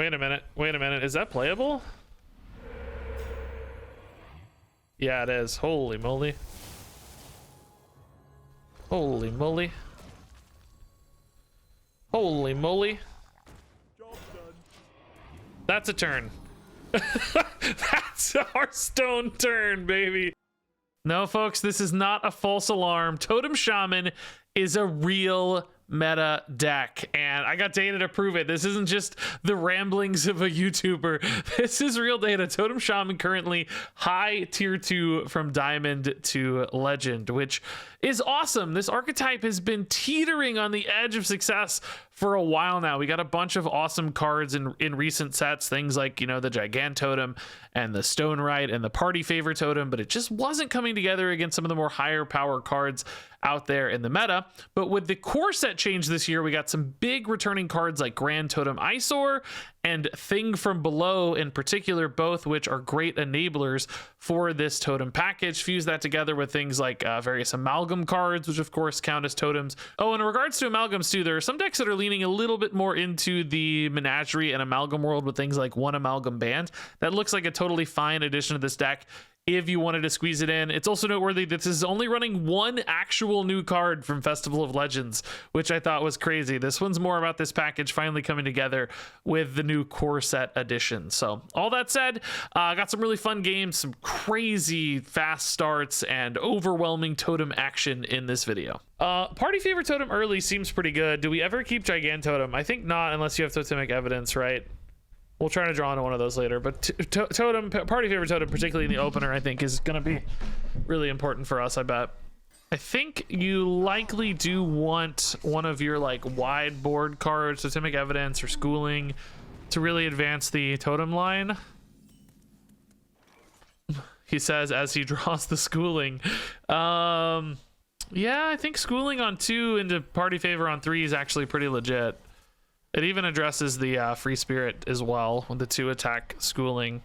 Wait a minute. Wait a minute. Is that playable? Yeah, it is. Holy moly. Holy moly. Holy moly. That's a turn. That's a Hearthstone turn, baby. No, folks, this is not a false alarm. Totem Shaman is a real meta deck, and I got data to prove it. This isn't just the ramblings of a YouTuber. This is real data. Totem Shaman currently high tier 2 from Diamond to Legend, which is awesome. This archetype has been teetering on the edge of success for a while now. We got a bunch of awesome cards in recent sets, things like, you know, the Gigant Totem and the Stone Right and the Party Favor Totem, but it just wasn't coming together against some of the more higher power cards out there in the meta. But with the core set change this year, we got some big returning cards like Grand Totem Eyesore and Thing from Below in particular, both which are great enablers for this totem package. Fuse that together with things like various amalgam cards, which of course count as totems. Oh, in regards to amalgams too, there are some decks that are leaning a little bit more into the menagerie and amalgam world with things like one amalgam band. That looks like a totally fine addition to this deck if you wanted to squeeze it in. It's also noteworthy that this is only running one actual new card from Festival of Legends, which I thought was crazy. This one's more about this package finally coming together with the new core set edition. So all that said, got some really fun games, some crazy fast starts, and overwhelming totem action in this video. Party Favor Totem early seems pretty good. Do we ever keep Gigant Totem? I think not, unless you have totemic evidence, right? We'll try to draw into one of those later, but Totem, Party Favor Totem, particularly in the opener, I think is going to be really important for us, I bet. I think you likely do want one of your like wide board cards, Totemic Evidence or Schooling, to really advance the totem line. He says as he draws the Schooling. Yeah, I think Schooling on 2 into Party Favor on 3 is actually pretty legit. It even addresses the Free Spirit as well with the 2 attack Schooling.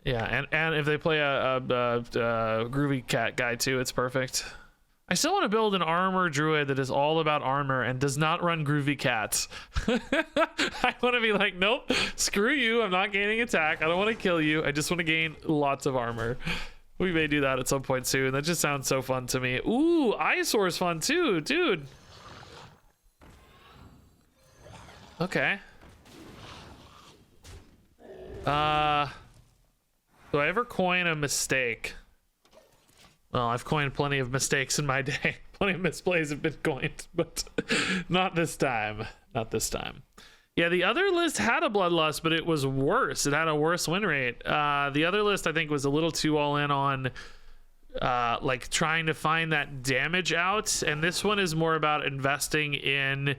Yeah, and if they play a Groovy Cat guy too, it's perfect. I still want to build an armor druid that is all about armor and does not run Groovy Cats. I want to be like, nope, screw you. I'm not gaining attack. I don't want to kill you. I just want to gain lots of armor. We may do that at some point soon. That just sounds so fun to me. Ooh, Eyesore is fun too, dude. Okay. Do I ever coin a mistake? Well, I've coined plenty of mistakes in my day. Plenty of misplays have been coined, but not this time. Not this time. Yeah, the other list had a Bloodlust, but it was worse. It had a worse win rate. The other list, I think, was a little too all in on like trying to find that damage out. And this one is more about investing in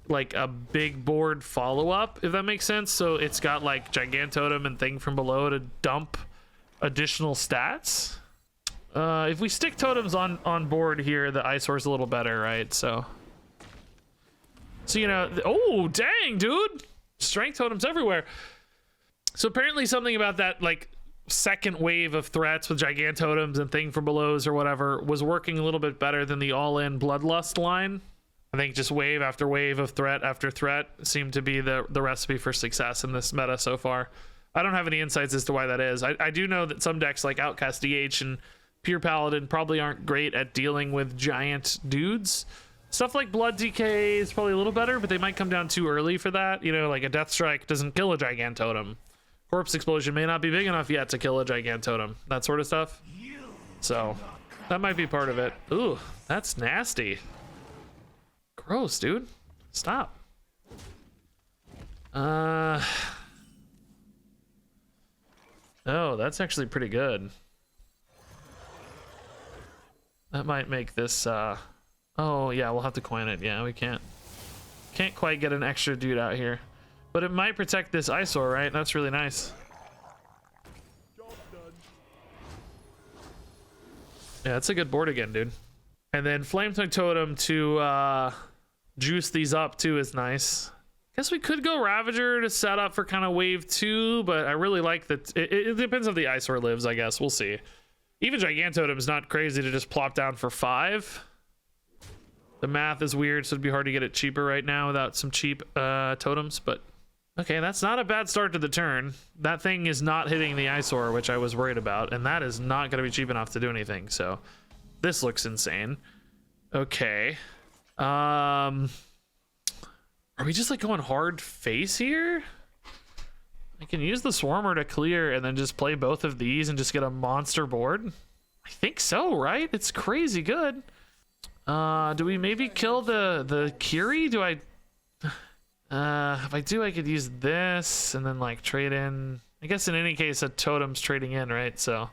like a big board follow-up, if that makes sense. So it's got like Gigant Totem and Thing from Below to dump additional stats. If we stick totems on board here, the Eyesore's a little better, right? So you know, oh dang, dude, strength totems everywhere. So apparently something about that like second wave of threats with Gigant Totems and Thing from Belows or whatever was working a little bit better than the all-in Bloodlust line. I think just wave after wave of threat after threat seemed to be the recipe for success in this meta so far. I don't have any insights as to why that is. I do know that some decks like Outcast DH and Pure Paladin probably aren't great at dealing with giant dudes. Stuff like Blood DK is probably a little better, but they might come down too early for that. You know, like a Death Strike doesn't kill a Gigant Totem. Corpse Explosion may not be big enough yet to kill a Gigant Totem. That sort of stuff. So that might be part of it. Ooh, that's nasty. Gross, dude. Stop. Oh, that's actually pretty good. That might make this oh yeah, we'll have to coin it. Yeah, we can't quite get an extra dude out here, but it might protect this Eyesore, right? That's really nice. Yeah, that's a good board again, dude. And then Flametongue Totem to juice these up too is nice. Guess we could go Ravager to set up for kind of wave 2, but I really like that. It depends if the Eyesore lives, I guess. We'll see. Even Gigant Totem is not crazy to just plop down for 5. The math is weird, so it'd be hard to get it cheaper right now without some cheap totems, but Okay, that's not a bad start to the turn. That thing is not hitting the eyesore, which I was worried about, and that is not going to be cheap enough to do anything. So this looks insane. Okay. Are we just like going hard face here? I can use the Swarmer to clear and then just play both of these and just get a monster board. I think so, right? It's crazy good. Do we maybe kill the Kiri? Do I... if I do, I could use this and then like trade in. I guess in any case, a totem's trading in, right? So,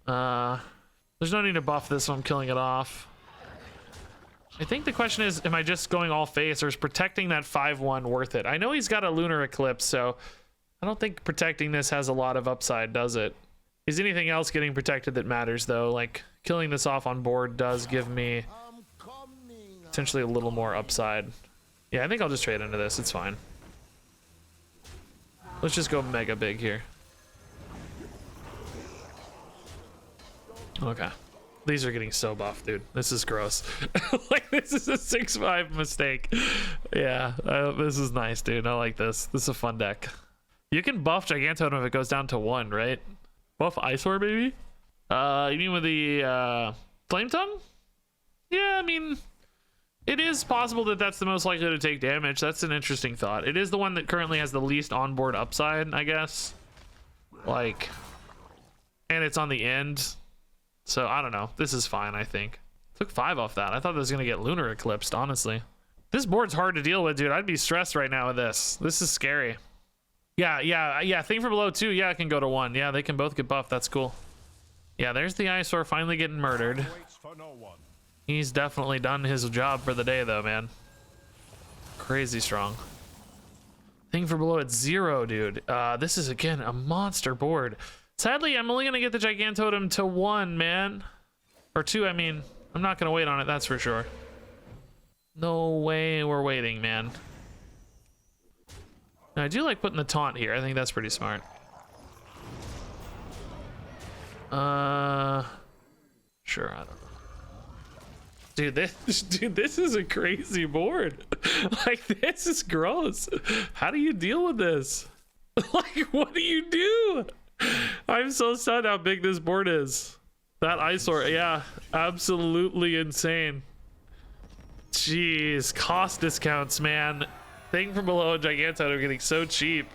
there's no need to buff this, so I'm killing it off. I think the question is, am I just going all face, or is protecting that 5/1 worth it? I know he's got a Lunar Eclipse, so I don't think protecting this has a lot of upside, does it? Is anything else getting protected that matters, though? Like, killing this off on board does give me potentially a little more upside. Yeah, I think I'll just trade into this. It's fine. Let's just go mega big here. Okay. These are getting so buff, dude. This is gross. Like, this is a 6/5 mistake. Yeah, this is nice, dude. I like this. This is a fun deck. You can buff Gigantotem if it goes down to 1, right? Buff Eyesore, maybe? You mean with the Flame Tongue? Yeah, I mean... It is possible that that's the most likely to take damage. That's an interesting thought. It is the one that currently has the least onboard upside, I guess. Like, and it's on the end. So, I don't know. This is fine, I think. Took 5 off that. I thought it was going to get Lunar Eclipsed, honestly. This board's hard to deal with, dude. I'd be stressed right now with this. This is scary. Yeah. Thing from below, too. Yeah, it can go to 1. Yeah, they can both get buffed. That's cool. Yeah, there's the Eyesore finally getting murdered. He's definitely done his job for the day, though, man. Crazy strong. Thing for below at 0, dude. This is, again, a monster board. Sadly, I'm only going to get the Gigantotem to 1, man. Or 2, I mean. I'm not going to wait on it, that's for sure. No way we're waiting, man. Now, I do like putting the taunt here. I think that's pretty smart. Sure, I don't know. Dude, this is a crazy board. Like, this is gross. How do you deal with this? Like, what do you do? I'm so stunned how big this board is. That Eyesore, yeah, absolutely insane. Jeez, cost discounts, man. Thing from below Gigantotem getting so cheap.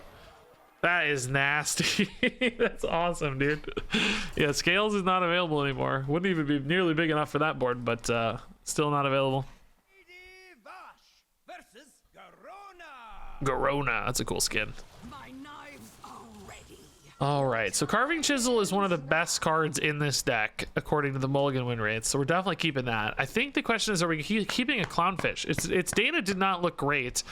That is nasty. That's awesome, dude. Yeah, Scales is not available anymore. Wouldn't even be nearly big enough for that board, but still not available. Garona, that's a cool skin. All right, so Carving Chisel is one of the best cards in this deck, according to the Mulligan win rates. So we're definitely keeping that. I think the question is, are we keeping a Clownfish? Its data did not look great.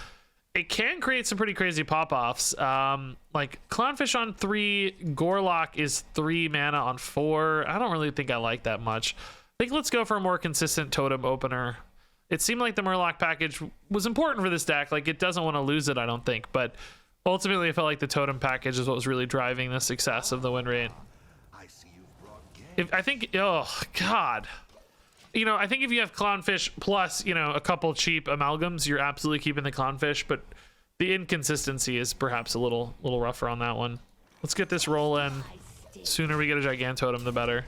It can create some pretty crazy pop-offs. Like Clownfish on 3, Gorlock is 3 mana on 4. I don't really think I like that much. I think let's go for a more consistent totem opener. It seemed like the Murloc package was important for this deck. Like, it doesn't want to lose it, I don't think. But ultimately, I felt like the totem package is what was really driving the success of the win rate. I think, oh, God. You know, I think if you have Clownfish plus, you know, a couple cheap amalgams, you're absolutely keeping the Clownfish, but the inconsistency is perhaps a little rougher on that one. Let's get this roll in. Sooner we get a Gigantotem, the better.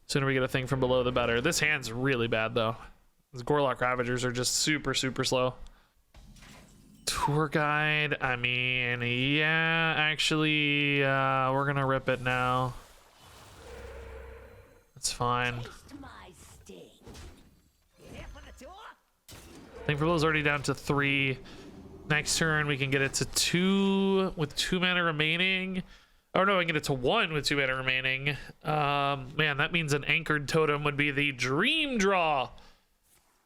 Sooner we get a thing from below, the better. This hand's really bad, though. These Gorlock Ravagers are just super slow. Tour Guide, I mean, yeah, actually, we're gonna rip it now. That's fine. Thing for Below's already down to 3. Next turn, we can get it to 2 with 2 mana remaining. Oh no, I can get it to 1 with 2 mana remaining. Man, that means an Anchored Totem would be the dream draw.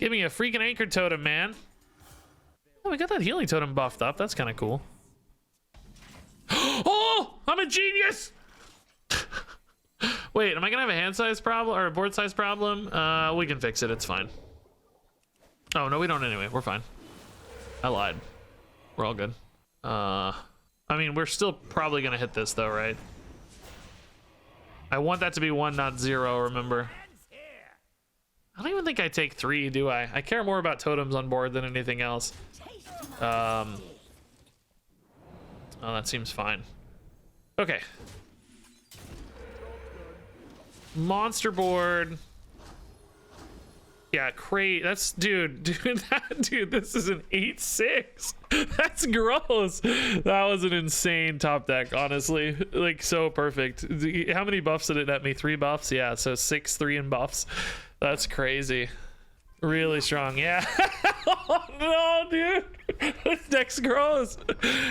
Give me a freaking Anchored Totem, man. Oh, we got that Healing Totem buffed up. That's kind of cool. Oh, I'm a genius. Wait, am I gonna have a hand size problem or a board size problem? We can fix it. It's fine. Oh, no, we don't anyway. We're fine. I lied. We're all good. I mean, we're still probably going to hit this, though, right? I want that to be 1, not 0, remember? I don't even think I take 3, do I? I care more about totems on board than anything else. Oh, that seems fine. Okay. Monster board. Yeah, crate. That's dude, this is an 8/6. That's gross. That was an insane top deck, honestly. Like, so perfect. How many buffs did it net me? 3 buffs? Yeah, so 6, 3 in buffs. That's crazy. Really strong. Yeah. Oh no, dude. This deck's gross.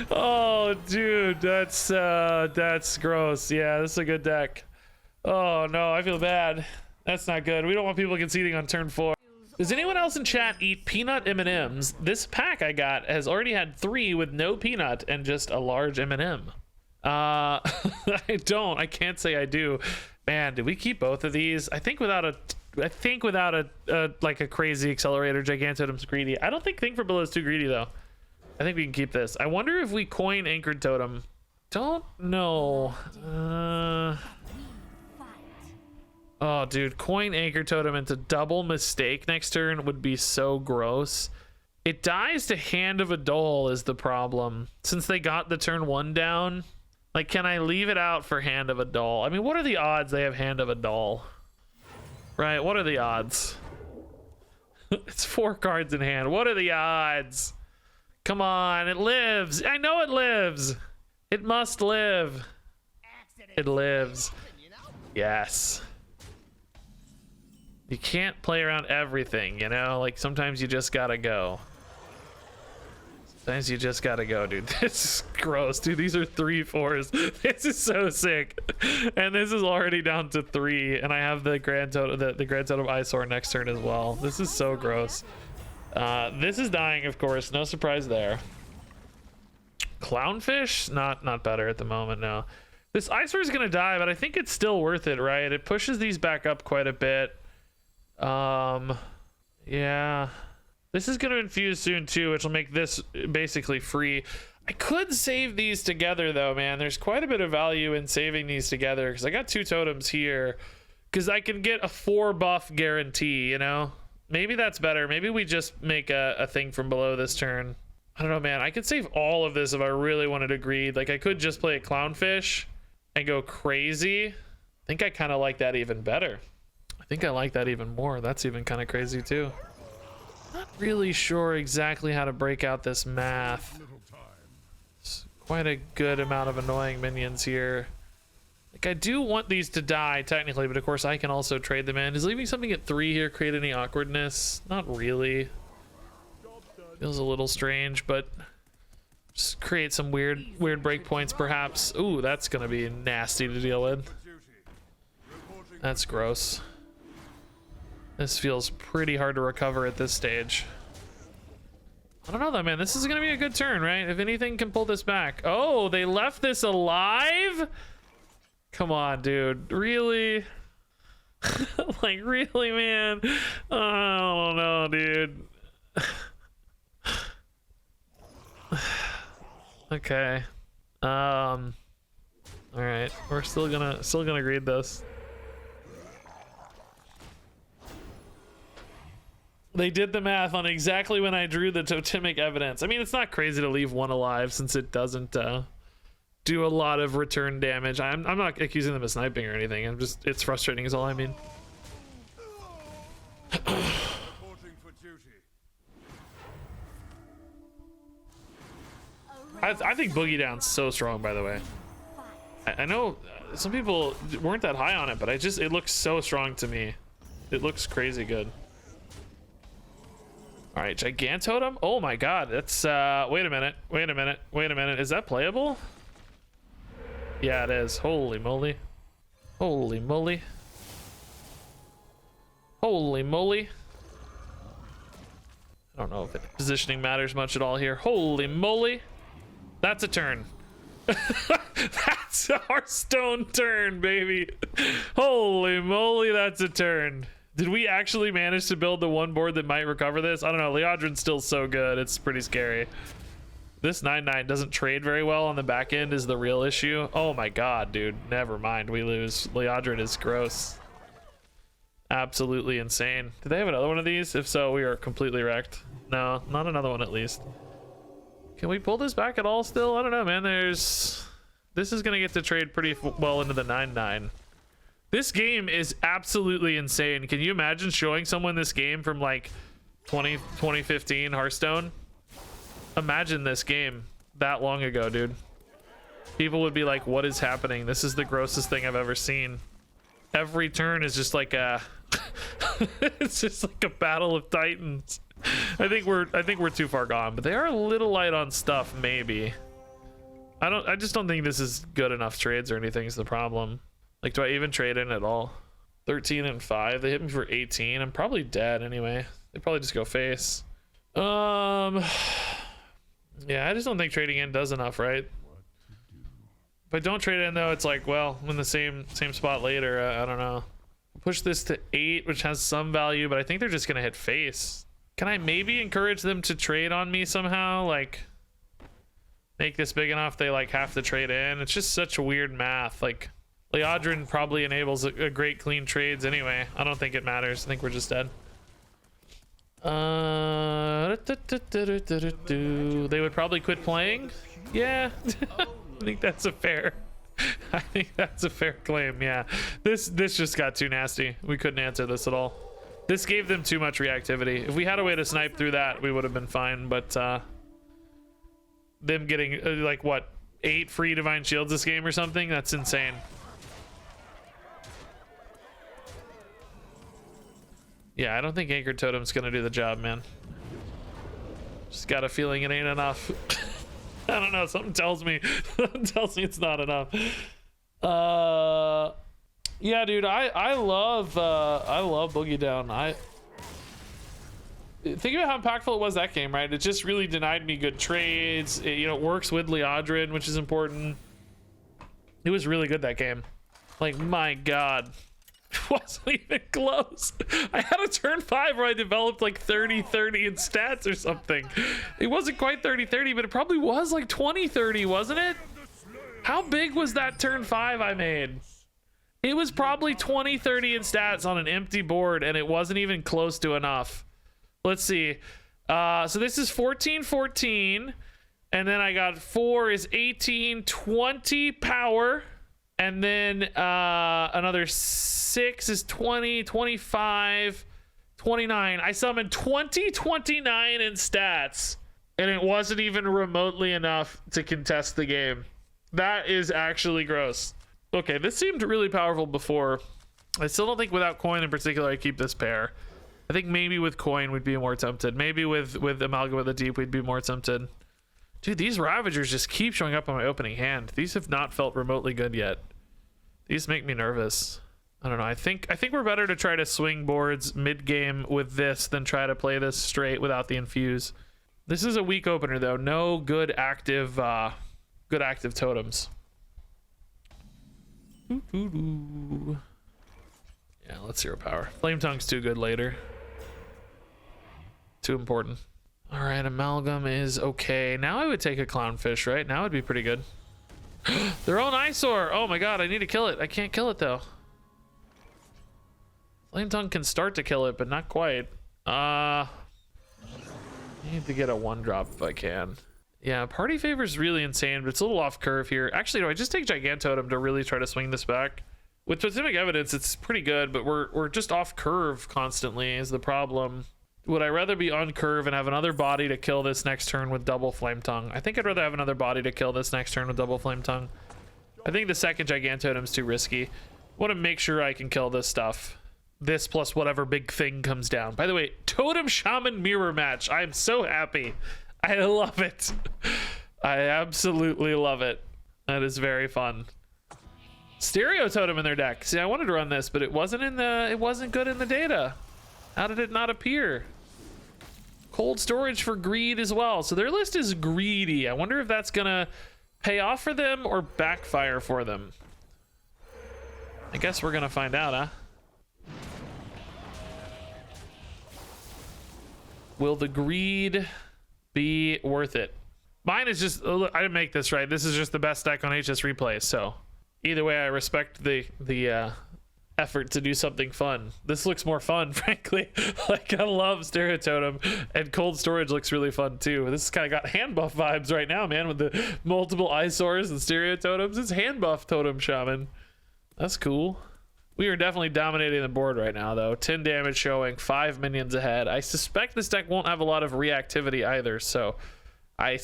Oh, dude, that's gross. Yeah, this is a good deck. Oh no, I feel bad. That's not good. We don't want people conceding on turn 4. Does anyone else in chat eat peanut M&Ms? This pack I got has already had 3 with no peanut and just a large M&M. I don't. I can't say I do. Man, did we keep both of these? I think without a like a crazy accelerator, Gigantotem's greedy. I don't think Think for Below is too greedy though. I think we can keep this. I wonder if we coin Anchored Totem. Don't know. Oh, dude, coin Anchor Totem into double mistake next turn would be so gross. It dies to Hand of a Dole is the problem. Since they got the turn 1 down, like, can I leave it out for Hand of a Dole? I mean, what are the odds they have Hand of a Dole? Right, what are the odds? It's 4 cards in hand. What are the odds? Come on, it lives. I know it lives. It must live. It lives. Yes. You can't play around everything, you know? Like, sometimes you just gotta go. Sometimes you just gotta go, dude. This is gross, dude. These are 3/4s. This is so sick. And this is already down to 3. And I have the Grand Totem, the Grand Totem Eyesore next turn as well. This is so gross. This is dying, of course. No surprise there. Clownfish? Not better at the moment, no. This Eyesore is gonna die, but I think it's still worth it, right? It pushes these back up quite a bit. Yeah, this is going to infuse soon too, which will make this basically free. I could save these together though, man. There's quite a bit of value in saving these together because I got 2 totems here because I can get a 4 buff guarantee, you know? Maybe that's better. Maybe we just make a Thing from Below this turn. I don't know, man. I could save all of this if I really wanted to greed. Like, I could just play a Clownfish and go crazy. I think I kind of like that even better. I think I like that even more. That's even kind of crazy too. Not really sure exactly how to break out this math. It's quite a good amount of annoying minions here. Like, I do want these to die technically, but of course I can also trade them in. Does leaving something at 3 here create any awkwardness? Not really. Feels a little strange, but just create some weird breakpoints perhaps. Ooh, that's gonna be nasty to deal with. That's gross. This feels pretty hard to recover at this stage. I don't know though, man. This is gonna be a good turn, right? If anything can pull this back. Oh, they left this alive? Come on, dude. Really? Like, really, man? Oh no, dude. Okay. All right. We're still gonna read this. They did the math on exactly when I drew the totemic evidence. I mean, it's not crazy to leave 1 alive since it doesn't do a lot of return damage. I'm not accusing them of sniping or anything. I'm just, it's frustrating is all I mean. I think Boogie Down's so strong, by the way. I know some people weren't that high on it, but it looks so strong to me. It looks crazy good. All right, Gigantotem. Oh my god, that's wait a minute. Is that playable? Yeah, it is. Holy moly. Holy moly. Holy moly. I don't know if positioning matters much at all here. Holy moly. That's a turn. That's a Hearthstone turn, baby. Holy moly, that's a turn. Did we actually manage to build the 1 board that might recover this? I don't know. Leodrin's still so good. It's pretty scary. This 9/9 doesn't trade very well on the back end is the real issue. Oh my god, dude. Never mind. We lose. Leodrin is gross. Absolutely insane. Do they have another one of these? If so, we are completely wrecked. No, not another one at least. Can we pull this back at all still? I don't know, man. This is gonna get to trade pretty well into the 9-9. This game is absolutely insane. Can you imagine showing someone this game from like 2015 Hearthstone? Imagine this game that long ago, dude. People would be like, what is happening? This is the grossest thing I've ever seen. Every turn is just like a it's just like a battle of titans. I think we're too far gone, but they are a little light on stuff, maybe. I just don't think this is good enough trades or anything is the problem. Like, do I even trade in at all? 13 and 5. They hit me for 18. I'm probably dead anyway. They probably just go face. Yeah, I just don't think trading in does enough, right? If I don't trade in though, it's like, well, I'm in the same spot later. I don't know. Push this to 8, which has some value, but I think they're just gonna hit face. Can I maybe encourage them to trade on me somehow? Like, make this big enough they like have to trade in? It's just such weird math. Like, Leodrin probably enables a great clean trades anyway. I don't think it matters. I think we're just dead. They would probably quit playing. Yeah. I think that's a fair claim. Yeah, this just got too nasty. We couldn't answer this at all. This gave them too much reactivity. If we had a way to snipe through that, we would have been fine, but them getting like what, 8 free divine shields this game or something, that's insane. Yeah, I don't think Anchored Totem's gonna do the job, man. Just got a feeling it ain't enough. I don't know, something tells me it's not enough. Yeah, dude, I love Boogie Down. Think about how impactful it was that game, right? It just really denied me good trades. It, you know, it works with Leodrin, which is important. It was really good that game. Like, my god. It wasn't even close. I had a turn 5 where I developed like 30-30 in stats or something. It wasn't quite 30-30, but it probably was like 20-30, wasn't it? How big was that turn 5 I made? It was probably 20-30 in stats on an empty board, and it wasn't even close to enough. Let's see. So this is 14-14, and then I got 4 is 18, 20 power, and then another 6 is 20, 25, 29. I summoned 29 in stats, and it wasn't even remotely enough to contest the game. That is actually gross. Okay, this seemed really powerful before. I still don't think without coin in particular I keep this pair. I think maybe with coin we'd be more tempted. Maybe with Amalgam of the Deep we'd be more tempted. Dude, these Ravagers just keep showing up on my opening hand. These have not felt remotely good yet. These make me nervous. I don't know. I think we're better to try to swing boards mid-game with this than try to play this straight without the infuse. This is a weak opener though. No good active totems. Yeah, let's zero power. Flame Tongue's too good later. Too important. All right, Amalgam is okay. Now I would take a Clownfish, right? Now it'd be pretty good. Their own eyesore. Oh my god, I need to kill it. I can't kill it though. Flame Tongue can start to kill it, but not quite. I need to get a 1-drop if I can. Yeah, Party Favor is really insane, but it's a little off curve here. Actually, do I just take Gigantotem to really try to swing this back? With Totemic Evidence, it's pretty good, but we're just off curve constantly is the problem. Would I rather be on curve and have another body to kill this next turn with double Flame Tongue? I think I'd rather have another body to kill this next turn with double Flame Tongue. I think the second Gigantotem's too risky. I want to make sure I can kill this stuff. This plus whatever big thing comes down. By the way, Totem Shaman mirror match. I am so happy. I love it. I absolutely love it. That is very fun. Stereo Totem in their deck. See, I wanted to run this, but it wasn't good in the data. How did it not appear? Cold storage for greed as well. So their list is greedy. I wonder if that's gonna pay off for them or backfire for them. I guess we're gonna find out, huh? Will the greed be worth it? Mine is just, I didn't make this right. This is just the best deck on HS Replay. So either way, I respect the effort to do something fun. This looks more fun, frankly. Like, I love Stereo Totem, and Cold Storage looks really fun too. This kind of got hand buff vibes right now, man, with the multiple eyesores and Stereo Totems. It's hand buff Totem Shaman. That's cool. We are definitely dominating the board right now, though. 10 damage showing, 5 minions ahead. I suspect this deck won't have a lot of reactivity either, so I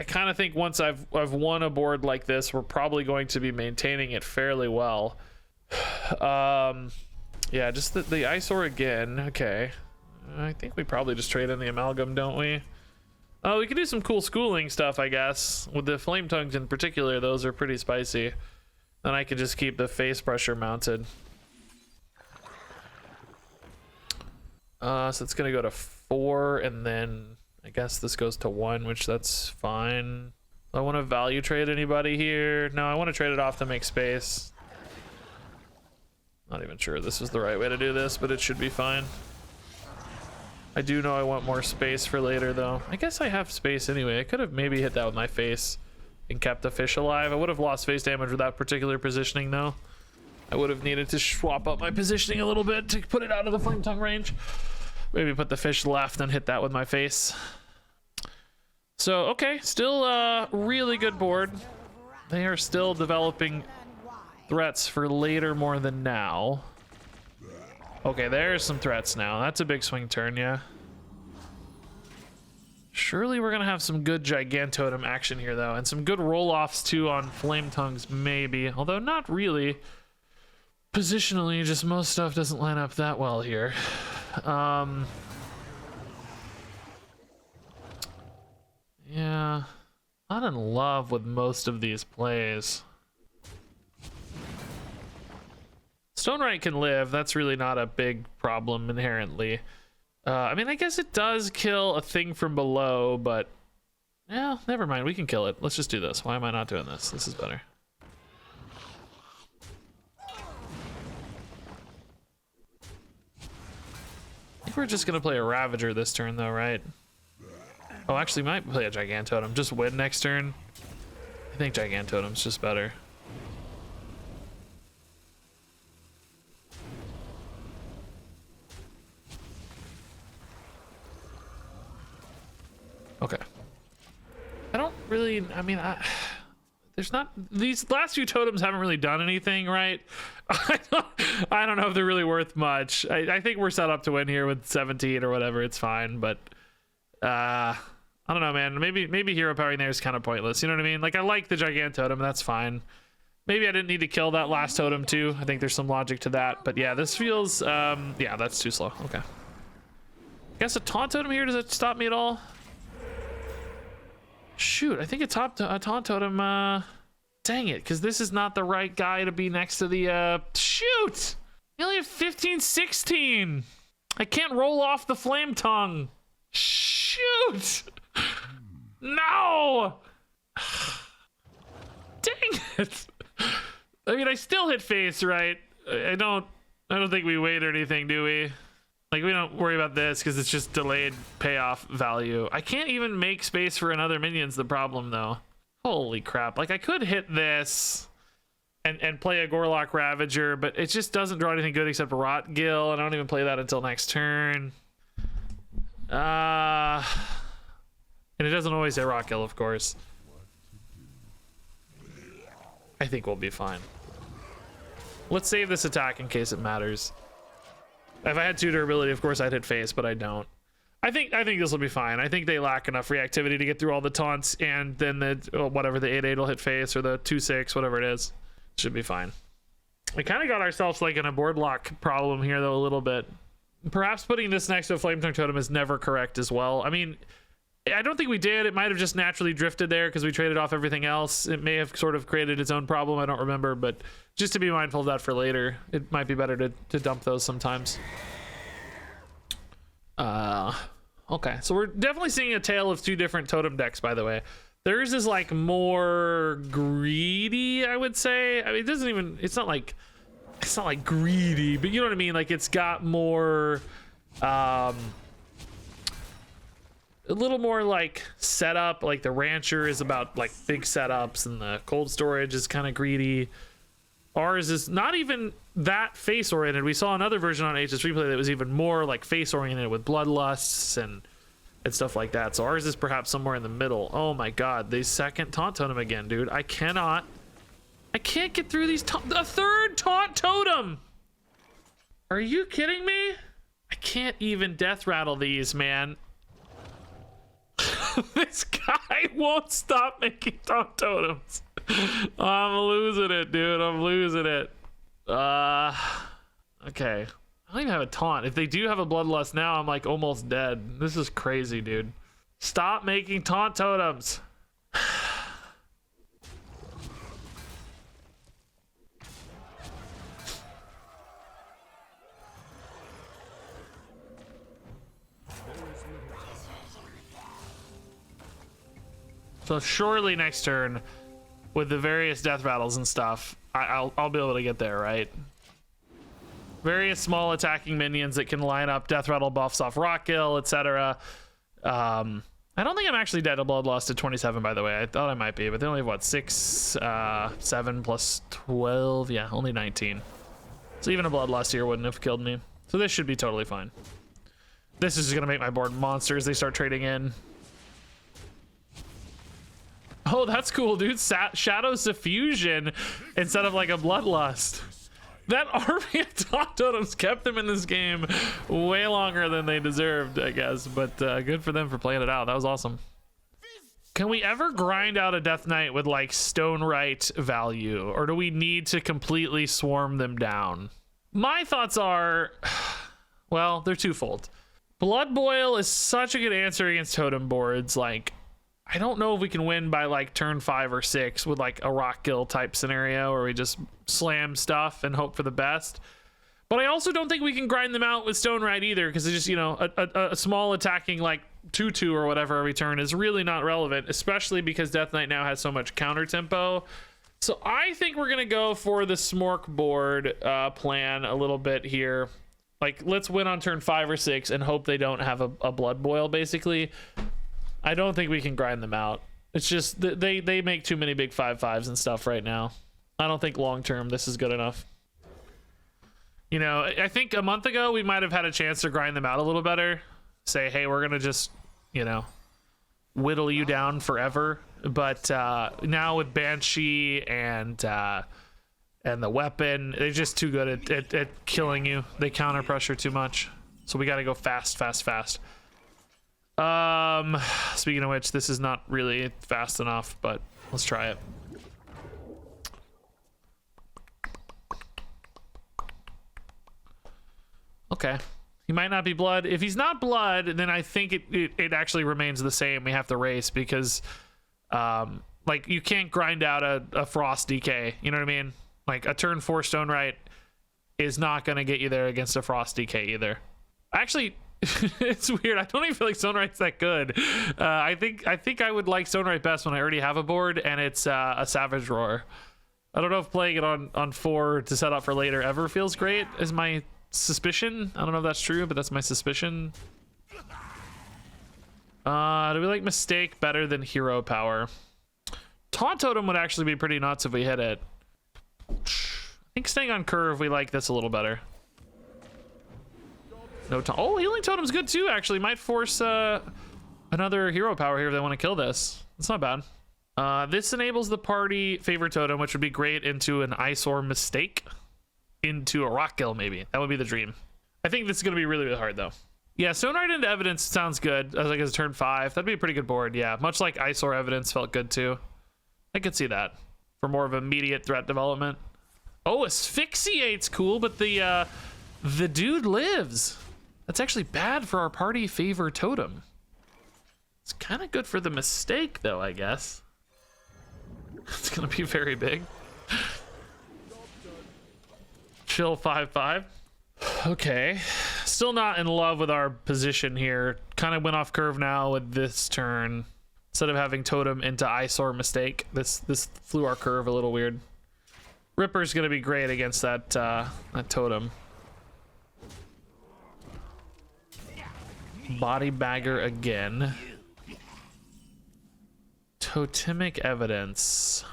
kind of think once I've won a board like this, we're probably going to be maintaining it fairly well. Yeah, just the eyesore again. Okay, I think we probably just trade in the amalgam, don't we? Oh, we could do some cool schooling stuff, I guess, with the flame tongues in particular. Those are pretty spicy. Then I could just keep the face pressure mounted. So it's gonna go to 4, and then I guess this goes to 1, which that's fine. I want to value trade anybody here. No, I want to trade it off to make space. Not even sure this is the right way to do this, but it should be fine. I do know I want more space for later, though. I guess I have space anyway. I could have maybe hit that with my face and kept the fish alive. I would have lost face damage with that particular positioning, though. I would have needed to swap up my positioning a little bit to put it out of the flame tongue range. Maybe put the fish left and hit that with my face. So, okay, still a really good board. They are still developing threats for later more than now. Okay, there's some threats now. That's a big swing turn, yeah. Surely we're gonna have some good Gigantotem action here, though, and some good roll-offs too on Flame Tongues, maybe. Although not really. Positionally, just most stuff doesn't line up that well here. Yeah, not in love with most of these plays. Stonewright can live. That's really not a big problem inherently. I mean, I guess it does kill a thing from below, but yeah, never mind. We can kill it. Let's just do this. Why am I not doing this? This is better. I think we're just gonna play a Ravager this turn, though, right? Oh, actually, might play a Gigantotem. Just win next turn. I think Gigantotem's just better. Okay. I don't really, I mean, there's not, these last few totems haven't really done anything, right? I don't know if they're really worth much. I think we're set up to win here with 17 or whatever. It's fine, but I don't know, man. Maybe hero powering there is kind of pointless. You know what I mean? Like, I like the Gigantotem. That's fine. Maybe I didn't need to kill that last totem too. I think there's some logic to that. But yeah, this feels, yeah, that's too slow. Okay. I guess a taunt totem here, does it stop me at all? Shoot, I think a taunt totem, dang it, because this is not the right guy to be next to the, shoot! We only have 15, 16. I can't roll off the flame tongue. Shoot! No! Dang it! I mean, I still hit face, right? I don't think we wait or anything, do we? Like, we don't worry about this because it's just delayed payoff value. I can't even make space for another minion's the problem, though. Holy crap. Like, I could hit this and play a Gorlock Ravager, but it just doesn't draw anything good except Rot Gill, and I don't even play that until next turn. And it doesn't always say Rot Gill, of course. I think we'll be fine. Let's save this attack in case it matters. If I had 2 durability, of course I'd hit face, but I don't. I think this will be fine. I think they lack enough reactivity to get through all the taunts, and then the whatever the 8/8 will hit face, or the 2/6, whatever it is, should be fine. We kind of got ourselves like in a board lock problem here, though, a little bit. Perhaps putting this next to a Flame Tongue Totem is never correct as well. I mean, I don't think we did. It might have just naturally drifted there because we traded off everything else. It may have sort of created its own problem. I don't remember, but just to be mindful of that for later. It might be better to dump those sometimes. Okay, so we're definitely seeing a tale of 2 different totem decks, by the way. Theirs is like more greedy, I would say. I mean, it doesn't even, it's not like greedy, but you know what I mean? Like, it's got more, a little more like setup. Like the Rancher is about like big setups, and the Cold Storage is kind of greedy. Ours is not even that face oriented. We saw another version on HS Replay that was even more like face oriented with bloodlusts and stuff like that. So ours is perhaps somewhere in the middle. Oh my god, the second taunt totem again, dude. I can't get through these. A third taunt totem. Are you kidding me? I can't even death rattle these, man. This guy won't stop making taunt totems. I'm losing it, dude. I'm losing it. Okay. I don't even have a taunt. If they do have a bloodlust now, I'm like almost dead. This is crazy, dude. Stop making taunt totems. So surely next turn, with the various death rattles and stuff, I'll be able to get there, right? Various small attacking minions that can line up death rattle buffs off Rockgill, etc. I don't think I'm actually dead to Bloodlust at 27, by the way. I thought I might be, but they only have what, 6, 7 plus 12? Yeah, only 19. So even a Bloodlust here wouldn't have killed me. So this should be totally fine. This is just gonna make my board monsters. They start trading in. Oh, that's cool, dude. Shadow Suffusion instead of like a Bloodlust. That army of taunt totems kept them in this game way longer than they deserved, I guess. But good for them for playing it out. That was awesome. Can we ever grind out a Death Knight with like Stone Right value? Or do we need to completely swarm them down? My thoughts are, well, they're twofold. Blood Boil is such a good answer against totem boards. Like, I don't know if we can win by like turn 5 or 6 with like a Rockgill type scenario where we just slam stuff and hope for the best. But I also don't think we can grind them out with Stone Right either, because it's just, you know, a small attacking like 2/2 or whatever every turn is really not relevant, especially because Death Knight now has so much counter tempo. So I think we're gonna go for the Smork board plan a little bit here. Like, let's win on turn 5 or 6 and hope they don't have a Blood Boil, basically. I don't think we can grind them out. It's just they make too many big 5/5s and stuff right now. I don't think long term this is good enough. You know, I think a month ago we might have had a chance to grind them out a little better. Say, hey, we're gonna just, you know, whittle you down forever. But now with Banshee and the weapon, they're just too good at killing you. They counter pressure too much. So we gotta go fast. Speaking of which, this is not really fast enough, but let's try it. Okay, he might not be blood. If he's not blood, then I think it actually remains the same. We have to race because like, you can't grind out a Frost DK, you know what I mean? Like, a turn 4 Stone Right is not gonna get you there against a Frost DK either. Actually, it's weird. I don't even feel like Stone Right's that good. I think I would like Stone Right best when I already have a board and it's a Savage Roar. I don't know if playing it on 4 to set up for later ever feels great, is my suspicion. I don't know if that's true, but that's my suspicion. Do we like Mistake better than Hero Power? Taunt Totem would actually be pretty nuts if we hit it. I think staying on curve, we like this a little better. No, oh, Healing Totem's good too, actually. Might force another Hero Power here if they want to kill this. It's not bad. This enables the party favorite totem, which would be great into an Eyesore Mistake. Into a Rockgill, maybe. That would be the dream. I think this is going to be really, really hard, though. Yeah, Stone Right into Evidence sounds good. As like as turn 5. That'd be a pretty good board, yeah. Much like Eyesore Evidence felt good, too. I could see that. For more of immediate threat development. Oh, Asphyxiate's cool, but the dude lives. That's actually bad for our party favor totem. It's kind of good for the Mistake, though, I guess. It's gonna be very big. Chill 5/5. Okay. Still not in love with our position here. Kind of went off curve now with this turn. Instead of having totem into Eyesore Mistake, this flew our curve a little weird. Ripper's gonna be great against that totem. Body Bagger again. Totemic Evidence.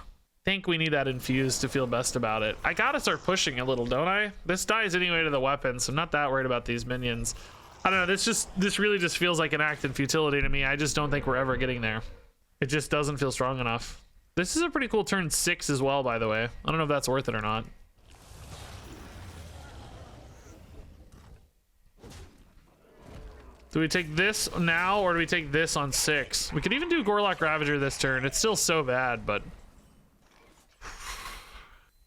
think we need that infused to feel best about it. I gotta start pushing a little, don't I? This dies anyway to the weapon, so I'm not that worried about these minions. I don't know, this really just feels like an act in futility to me. I just don't think we're ever getting there. It just doesn't feel strong enough. This is a pretty cool turn 6 as well, by the way. I don't know if that's worth it or not. Do we take this now, or do we take this on 6? We could even do Gorlock Ravager this turn. It's still so bad, but...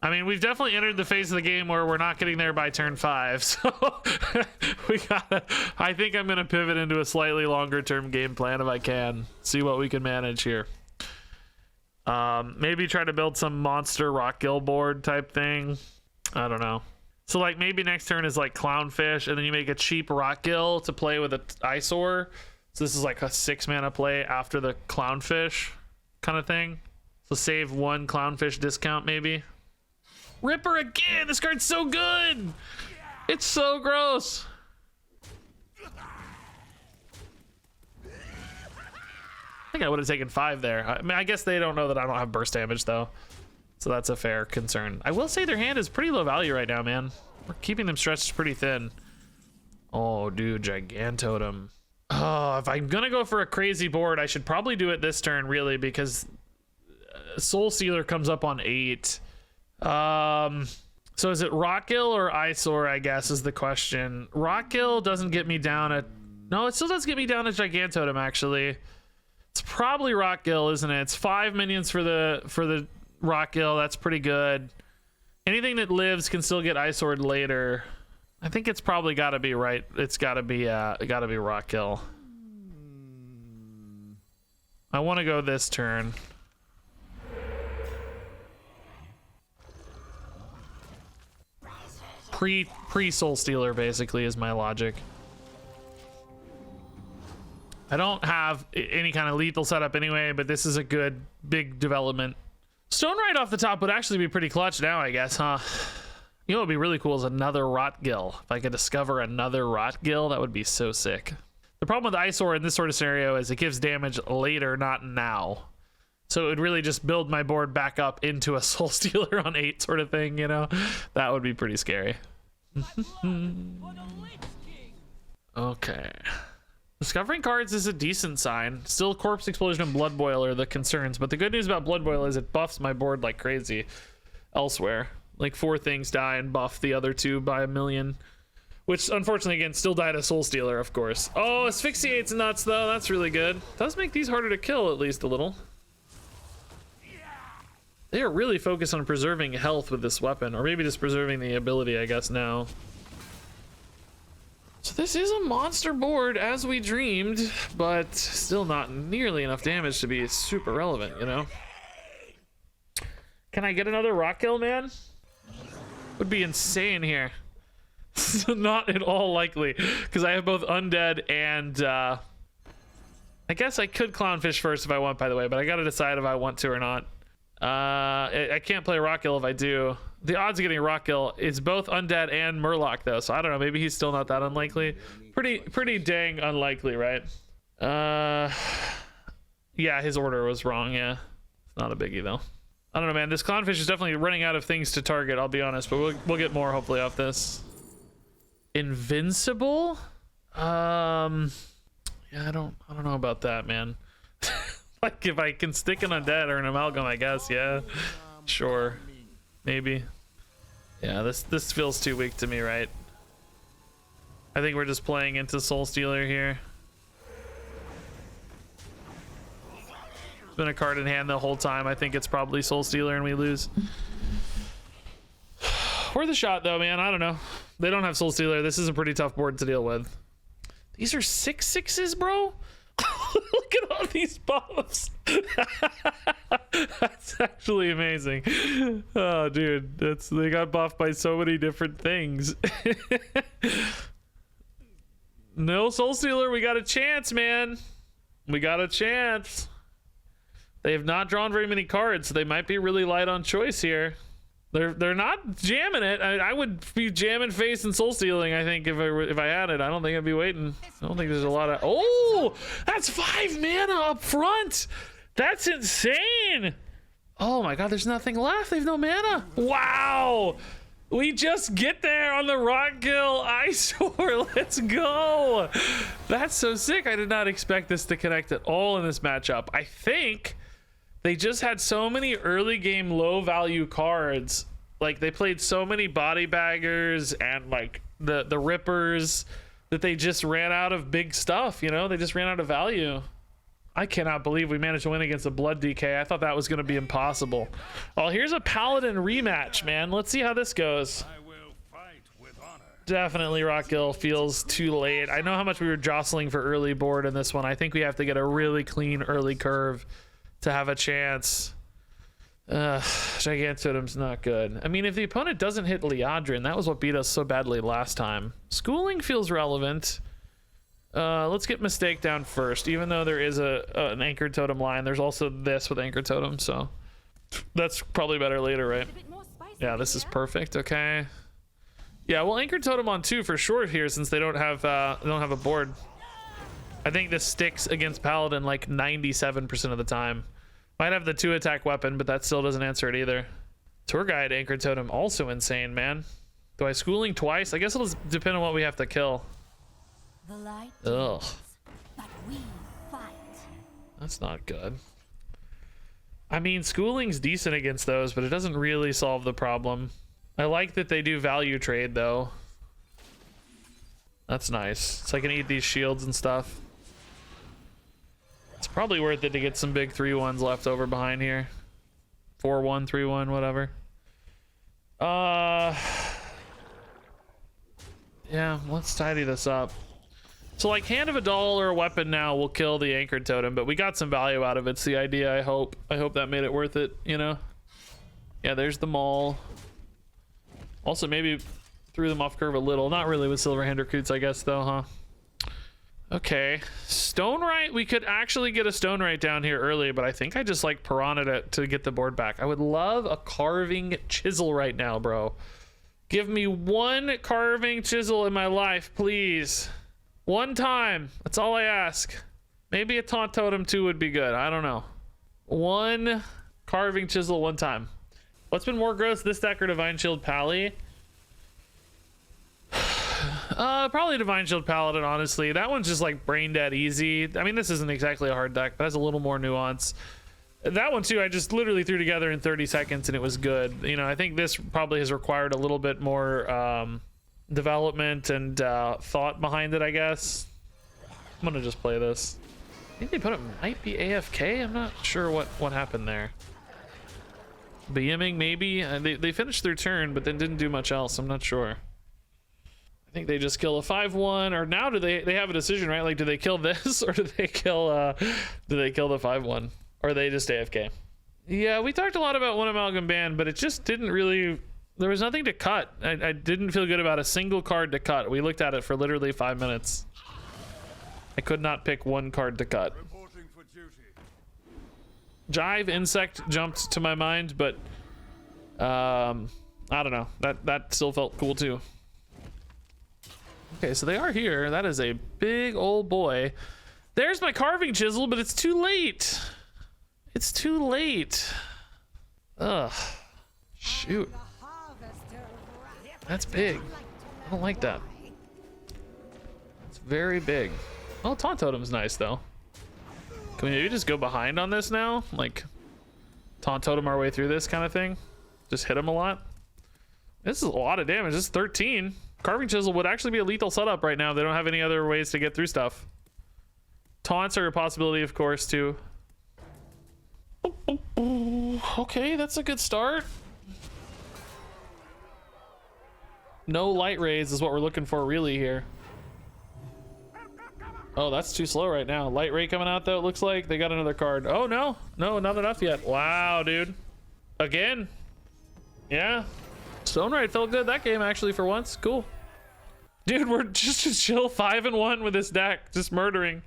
I mean, we've definitely entered the phase of the game where we're not getting there by turn 5, so we gotta... I think I'm gonna pivot into a slightly longer term game plan if I can. See what we can manage here. Maybe try to build some monster rock gill board type thing. I don't know. So like maybe next turn is like Clownfish, and then you make a cheap rock gill to play with an Eyesore. So this is like a 6 mana play after the Clownfish kind of thing. So save 1 Clownfish discount maybe. Ripper again! This card's so good! It's so gross! I think I would have taken 5 there. I mean, I guess they don't know that I don't have burst damage though. So that's a fair concern. I will say their hand is pretty low value right now, man. We're keeping them stretched pretty thin. Oh, dude, Gigantotem. Oh, if I'm gonna go for a crazy board, I should probably do it this turn, really, because Soul Stealer comes up on 8. So is it Rockgill or Eyesore, I guess, is the question. Rockgill doesn't get me down at... No, it still does get me down at Gigantotem, actually. It's probably Rockgill, isn't it? It's 5 minions for the Rockgill. That's pretty good. Anything that lives can still get Eyesored later. I think it's probably got to be right. It's got to be Rockgill. I want to go this turn. Pre Soul Stealer basically is my logic. I don't have any kind of lethal setup anyway, but this is a good big development. Stone right off the top would actually be pretty clutch now, I guess, huh? You know what would be really cool is another Rotgill. If I could discover another Rotgill, that would be so sick. The problem with Eyesore in this sort of scenario is it gives damage later, not now. So it would really just build my board back up into a Soul Stealer on 8 sort of thing, you know? That would be pretty scary. Okay. Discovering cards is a decent sign. Still Corpse Explosion and Blood Boil are the concerns, but the good news about Blood Boil is it buffs my board like crazy elsewhere. Like 4 things die and buff the other 2 by 1,000,000. Which, unfortunately, again, still died a Soul Stealer, of course. Oh, Asphyxiate's nuts, though. That's really good. Does make these harder to kill, at least a little. They are really focused on preserving health with this weapon, or maybe just preserving the ability, I guess, now. So this is a monster board, as we dreamed, but still not nearly enough damage to be super relevant, you know? Can I get another Rockgill, man? Would be insane here. Not at all likely, because I have both Undead and, I guess I could Clownfish first if I want, by the way, but I gotta decide if I want to or not. I can't play Rockgill if I do. The odds of getting Rockgill is both Undead and Murloc, though, so I don't know. Maybe he's still not that unlikely. Pretty dang unlikely, right? Yeah, his order was wrong. Yeah, it's not a biggie though. I don't know, man. This Clownfish is definitely running out of things to target. I'll be honest, but we'll get more hopefully off this. Invincible? Yeah, I don't know about that, man. Like if I can stick an Undead or an Amalgam, I guess. Yeah, sure, maybe. Yeah, this feels too weak to me, right? I think we're just playing into Soul Stealer here. It's been a card in hand the whole time. I think it's probably Soul Stealer and we lose. Worth a shot though, man. I don't know. They don't have Soul Stealer. This is a pretty tough board to deal with. These are 6/6s, bro. Look at all these buffs. That's actually amazing. Oh, dude, they got buffed by so many different things. No Soul Stealer. We got a chance, man. We got a chance. They have not drawn very many cards, so they might be really light on choice here. They're not jamming it. I would be jamming face and Soul Stealing, I think, if I had it. I don't think I'd be waiting. I don't think there's a lot of... Oh, that's 5 mana up front. That's insane. Oh my god, there's nothing left. They have no mana. Wow. We just get there on the rock kill. Eyesore, let's go. That's so sick. I did not expect this to connect at all in this matchup. I think they just had so many early game low value cards. Like they played so many body baggers and like the rippers that they just ran out of big stuff, you know? They just ran out of value. I cannot believe we managed to win against a Blood DK. I thought that was going to be impossible. Oh, here's a Paladin rematch, man. Let's see how this goes. I will fight with honor. Definitely Rockgill feels too late. I know how much we were jostling for early board in this one. I think we have to get a really clean early curve to have a chance. Gigantotem's not good. I mean, if the opponent doesn't hit Liadrin, that was what beat us so badly last time. Schooling feels relevant. Let's get Mistake down first. Even though there is an Anchored Totem line, there's also this with Anchored Totem, so that's probably better later, right? Yeah, this is perfect. Okay. Yeah, well, Anchored Totem on 2 for sure here, since they don't have a board. I think this sticks against Paladin like 97% of the time. Might have the 2-attack weapon, but that still doesn't answer it either. Tour Guide Anchored Totem also insane, man. Do I Schooling twice? I guess it'll depend on what we have to kill. The light Ugh. but we fight. That's not good. I mean, Schooling's decent against those, but it doesn't really solve the problem. I like that they do value trade, though. That's nice. So I can eat these shields and stuff. It's probably worth it to get some big 3-1s left over behind here. 4-1, 3-1, whatever. Yeah, let's tidy this up. So like Hand of a Doll or a weapon now will kill the Anchored Totem, but we got some value out of it. It's the idea, I hope. I hope that made it worth it, you know? Yeah, there's the Maul. Also maybe threw them off curve a little. Not really with Silverhand or Coots, I guess, though, huh? Okay. Stone Right. We could actually get a Stone Right down here early, but I think I just like Piranha to get the board back. I would love a Carving Chisel right now, bro. Give me one Carving Chisel in my life, please. One time. That's all I ask. Maybe a Taunt Totem 2 would be good. I don't know. One Carving Chisel one time. What's been more gross, this deck or Divine Shield Pally? Probably Divine Shield Paladin, honestly. That one's just like brain dead easy. I mean, this isn't exactly a hard deck, but has a little more nuance. That one too, I just literally threw together in 30 seconds and it was good. You know, I think this probably has required a little bit more development and thought behind it, I guess. I'm gonna just play this. I think they put it might be AFK. I'm not sure what happened there. BMing maybe. They finished their turn, but then didn't do much else. I'm not sure. I think they just kill a 5-1, or now do they have a decision, right? Like, do they kill this or do they kill the 5-1, or are they just AFK? Yeah, we talked a lot about one amalgam ban, but it just didn't really. There was nothing to cut. I didn't feel good about a single card to cut. We looked at it for literally 5 minutes. I could not pick one card to cut. Reporting for duty. Jive Insect jumped to my mind, but I don't know. That still felt cool too. Okay, so they are here. That is a big old boy. There's my Carving Chisel, but it's too late. It's too late. Ugh. Shoot. That's big. I don't like that. It's very big. Oh, Taunt Totem's nice, though. Can we maybe just go behind on this now? Like, Taunt Totem our way through this kind of thing? Just hit him a lot? This is a lot of damage. This is 13. Carving Chisel would actually be a lethal setup right now. They don't have any other ways to get through stuff. Taunts are a possibility, of course, too. Okay, that's a good start. No light rays is what we're looking for really here. Oh, that's too slow right now. Light ray coming out, though, it looks like. They got another card. Oh, no. No, not enough yet. Wow, dude. Again. Yeah. Stone Right felt good that game, actually, for once. Cool. Dude, we're just chill 5-1 with this deck. Just murdering.